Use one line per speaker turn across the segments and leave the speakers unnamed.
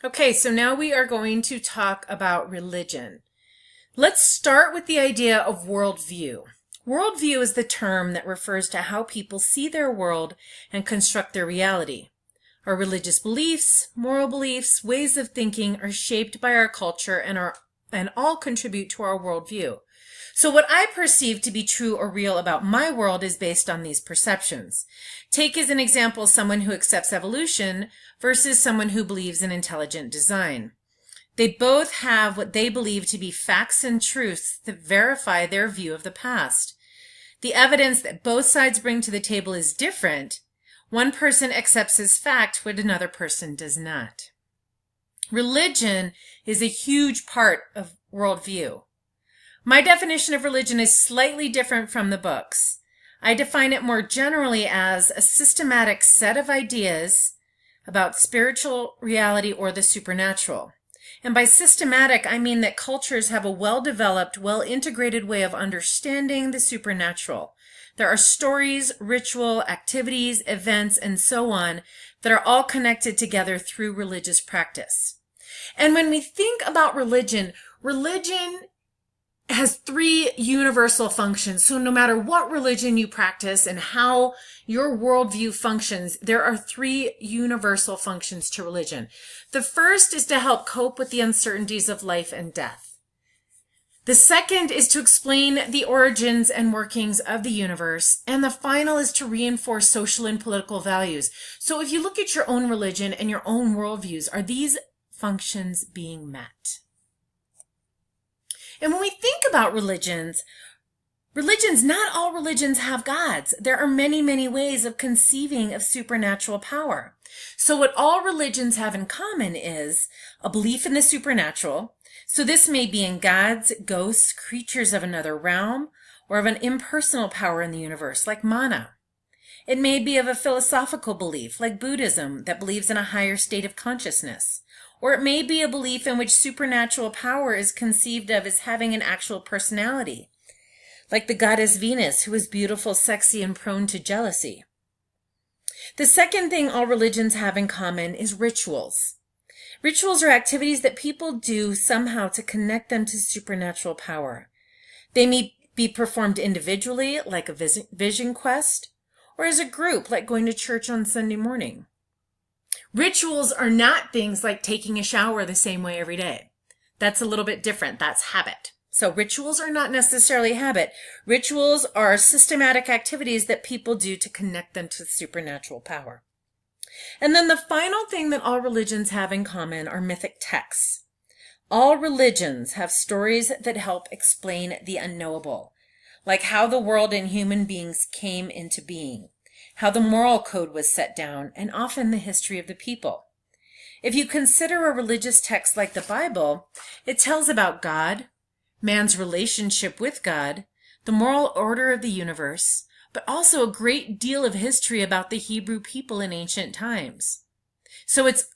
Okay, so now we are going to talk about religion. Let's start with the idea of worldview. Worldview is the term that refers to how people see their world and construct their reality. Our religious beliefs, moral beliefs, ways of thinking are shaped by our culture and all contribute to our worldview. So what I perceive to be true or real about my world is based on these perceptions. Take as an example someone who accepts evolution versus someone who believes in intelligent design. They both have what they believe to be facts and truths that verify their view of the past. The evidence that both sides bring to the table is different. One person accepts as fact what another person does not. Religion is a huge part of worldview. My definition of religion is slightly different from the books. I define it more generally as a systematic set of ideas about spiritual reality or the supernatural. And by systematic, I mean that cultures have a well-developed, well-integrated way of understanding the supernatural. There are stories, ritual, activities, events, and so on that are all connected together through religious practice. And when we think about religion has three universal functions. So no matter what religion you practice and how your worldview functions, there are three universal functions to religion. The first is to help cope with the uncertainties of life and death. The second is to explain the origins and workings of the universe. And the final is to reinforce social and political values. So if you look at your own religion and your own worldviews, are these functions being met? And when we think about religions, not all religions have gods. There are many, many ways of conceiving of supernatural power. So what all religions have in common is a belief in the supernatural. So this may be in gods, ghosts, creatures of another realm, or of an impersonal power in the universe, like mana. It may be of a philosophical belief, like Buddhism, that believes in a higher state of consciousness. Or it may be a belief in which supernatural power is conceived of as having an actual personality, like the goddess Venus, who is beautiful, sexy, and prone to jealousy. The second thing all religions have in common is rituals. Rituals are activities that people do somehow to connect them to supernatural power. They may be performed individually, like a vision quest, or as a group, like going to church on Sunday morning. Rituals are not things like taking a shower the same way every day. That's a little bit different. That's habit. So rituals are not necessarily habit. Rituals are systematic activities that people do to connect them to supernatural power. And then the final thing that all religions have in common are mythic texts. All religions have stories that help explain the unknowable, like how the world and human beings came into being, how the moral code was set down, and often the history of the people. If you consider a religious text like the Bible, it tells about God, man's relationship with God, the moral order of the universe, but also a great deal of history about the Hebrew people in ancient times. So it's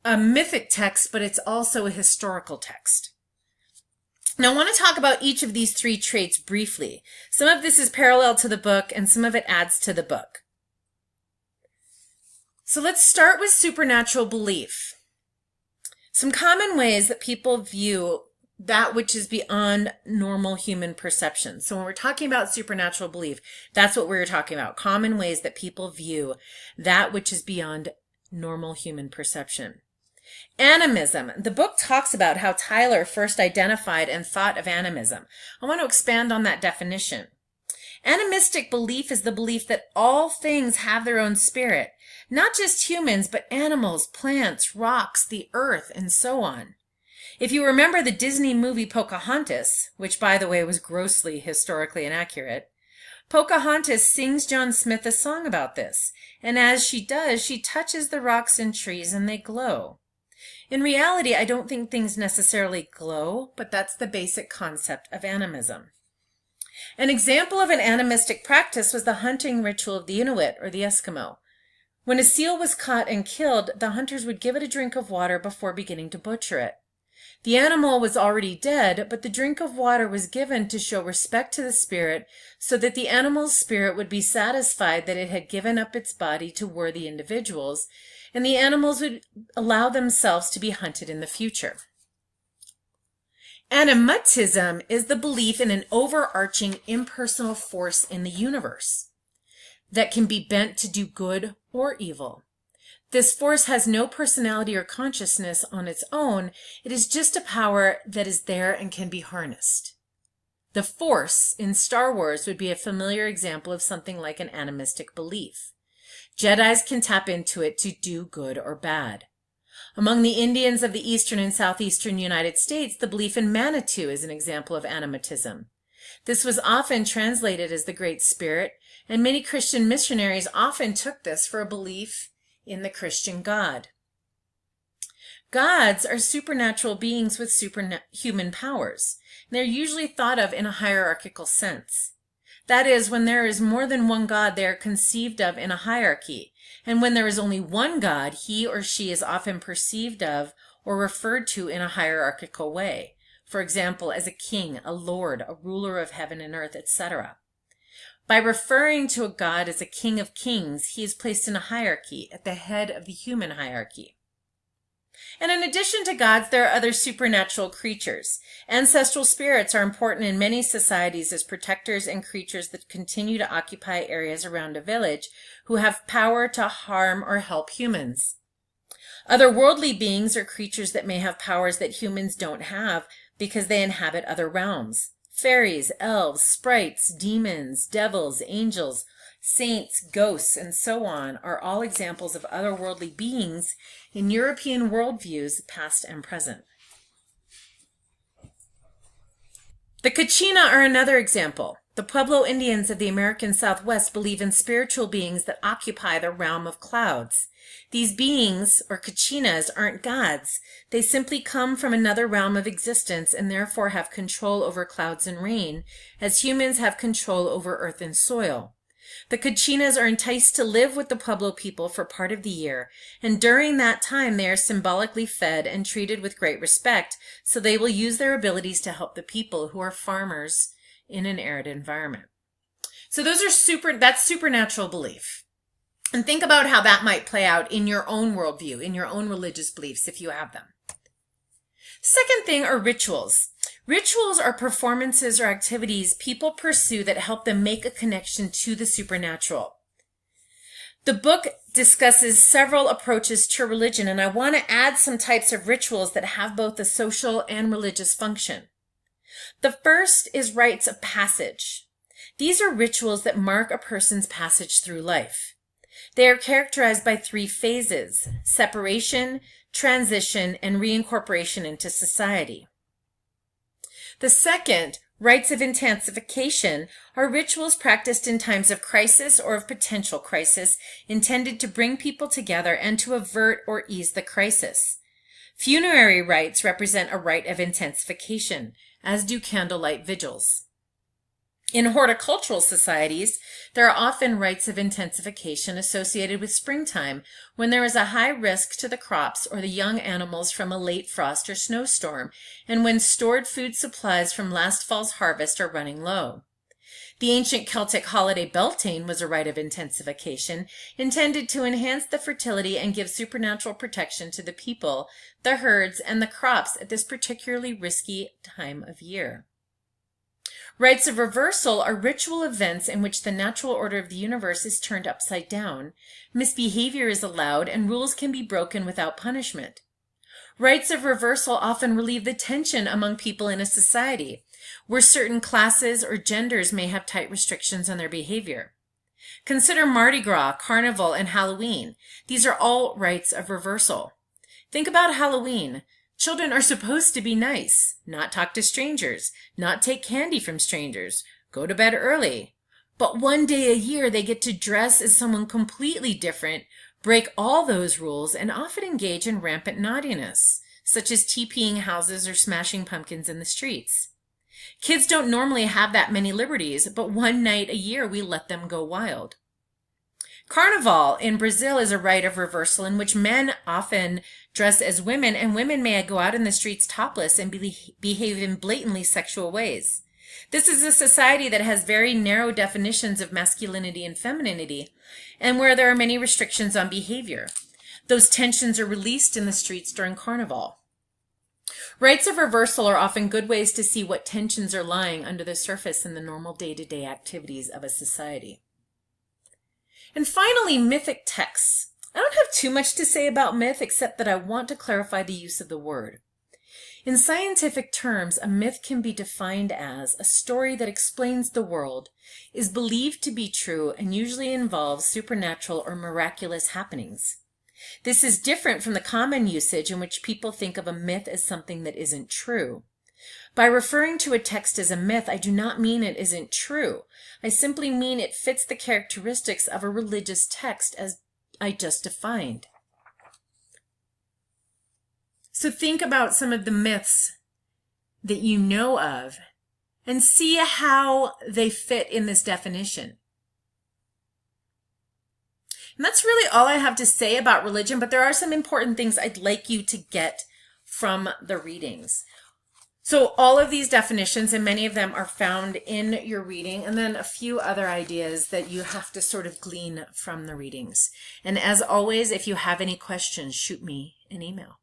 a mythic text, but it's also a historical text. Now, I want to talk about each of these three traits briefly. Some of this is parallel to the book, and some of it adds to the book. So let's start with supernatural belief. Some common ways that people view that which is beyond normal human perception. So when we're talking about supernatural belief, that's what we're talking about. Common ways that people view that which is beyond normal human perception. Animism. The book talks about how Tyler first identified and thought of animism. I want to expand on that definition. Animistic belief is the belief that all things have their own spirit, not just humans, but animals, plants, rocks, the earth, and so on. If you remember the Disney movie Pocahontas, which by the way was grossly historically inaccurate, Pocahontas sings John Smith a song about this, and as she does, she touches the rocks and trees and they glow. In reality, I don't think things necessarily glow, but that's the basic concept of animism. An example of an animistic practice was the hunting ritual of the Inuit or the Eskimo. When a seal was caught and killed, the hunters would give it a drink of water before beginning to butcher it. The animal was already dead, but the drink of water was given to show respect to the spirit so that the animal's spirit would be satisfied that it had given up its body to worthy individuals, and the animals would allow themselves to be hunted in the future. Animism is the belief in an overarching impersonal force in the universe that can be bent to do good or evil. This force has no personality or consciousness on its own. It is just a power that is there and can be harnessed. The Force in Star Wars would be a familiar example of something like an animistic belief. Jedis can tap into it to do good or bad. Among the Indians of the eastern and southeastern United States, the belief in Manitou is an example of animism. This was often translated as the Great Spirit, and many Christian missionaries often took this for a belief in the Christian God. Gods are supernatural beings with superhuman powers. They're usually thought of in a hierarchical sense. That is, when there is more than one God, they are conceived of in a hierarchy. And when there is only one God, he or she is often perceived of or referred to in a hierarchical way. For example, as a king, a lord, a ruler of heaven and earth, etc. By referring to a God as a king of kings, he is placed in a hierarchy at the head of the human hierarchy. And in addition to gods, there are other supernatural creatures. Ancestral spirits are important in many societies as protectors and creatures that continue to occupy areas around a village who have power to harm or help humans. Otherworldly beings are creatures that may have powers that humans don't have because they inhabit other realms. Fairies, elves, sprites, demons, devils, angels, saints, ghosts, and so on are all examples of otherworldly beings in European worldviews, past and present. The Kachina are another example. The Pueblo Indians of the American Southwest believe in spiritual beings that occupy the realm of clouds. These beings, or Kachinas, aren't gods. They simply come from another realm of existence and therefore have control over clouds and rain, as humans have control over earth and soil. The Kachinas are enticed to live with the Pueblo people for part of the year, and during that time they are symbolically fed and treated with great respect, so they will use their abilities to help the people who are farmers in an arid environment. So that's supernatural belief. And think about how that might play out in your own worldview, in your own religious beliefs, if you have them. Second thing are rituals. Rituals are performances or activities people pursue that help them make a connection to the supernatural. The book discusses several approaches to religion, and I want to add some types of rituals that have both a social and religious function. The first is rites of passage. These are rituals that mark a person's passage through life. They are characterized by 3 phases: separation, transition, and reincorporation into society. The second, rites of intensification, are rituals practiced in times of crisis or of potential crisis, intended to bring people together and to avert or ease the crisis. Funerary rites represent a rite of intensification, as do candlelight vigils. In horticultural societies, there are often rites of intensification associated with springtime, when there is a high risk to the crops or the young animals from a late frost or snowstorm, and when stored food supplies from last fall's harvest are running low. The ancient Celtic holiday Beltane was a rite of intensification, intended to enhance the fertility and give supernatural protection to the people, the herds, and the crops at this particularly risky time of year. Rites of reversal are ritual events in which the natural order of the universe is turned upside down, misbehavior is allowed, and rules can be broken without punishment. Rites of reversal often relieve the tension among people in a society, where certain classes or genders may have tight restrictions on their behavior. Consider Mardi Gras, Carnival, and Halloween. These are all rites of reversal. Think about Halloween. Children are supposed to be nice, not talk to strangers, not take candy from strangers, go to bed early. But one day a year they get to dress as someone completely different, break all those rules, and often engage in rampant naughtiness, such as TPing houses or smashing pumpkins in the streets. Kids don't normally have that many liberties, but one night a year we let them go wild. Carnival in Brazil is a rite of reversal in which men often dress as women, and women may go out in the streets topless and behave in blatantly sexual ways. This is a society that has very narrow definitions of masculinity and femininity, and where there are many restrictions on behavior. Those tensions are released in the streets during Carnival. Rites of reversal are often good ways to see what tensions are lying under the surface in the normal day-to-day activities of a society. And finally, mythic texts. I don't have too much to say about myth, except that I want to clarify the use of the word. In scientific terms, a myth can be defined as a story that explains the world, is believed to be true, and usually involves supernatural or miraculous happenings. This is different from the common usage in which people think of a myth as something that isn't true. By referring to a text as a myth, I do not mean it isn't true. I simply mean it fits the characteristics of a religious text as I just defined. So think about some of the myths that you know of and see how they fit in this definition. And that's really all I have to say about religion, but there are some important things I'd like you to get from the readings. So all of these definitions, and many of them are found in your reading, and then a few other ideas that you have to sort of glean from the readings. And as always, if you have any questions, shoot me an email.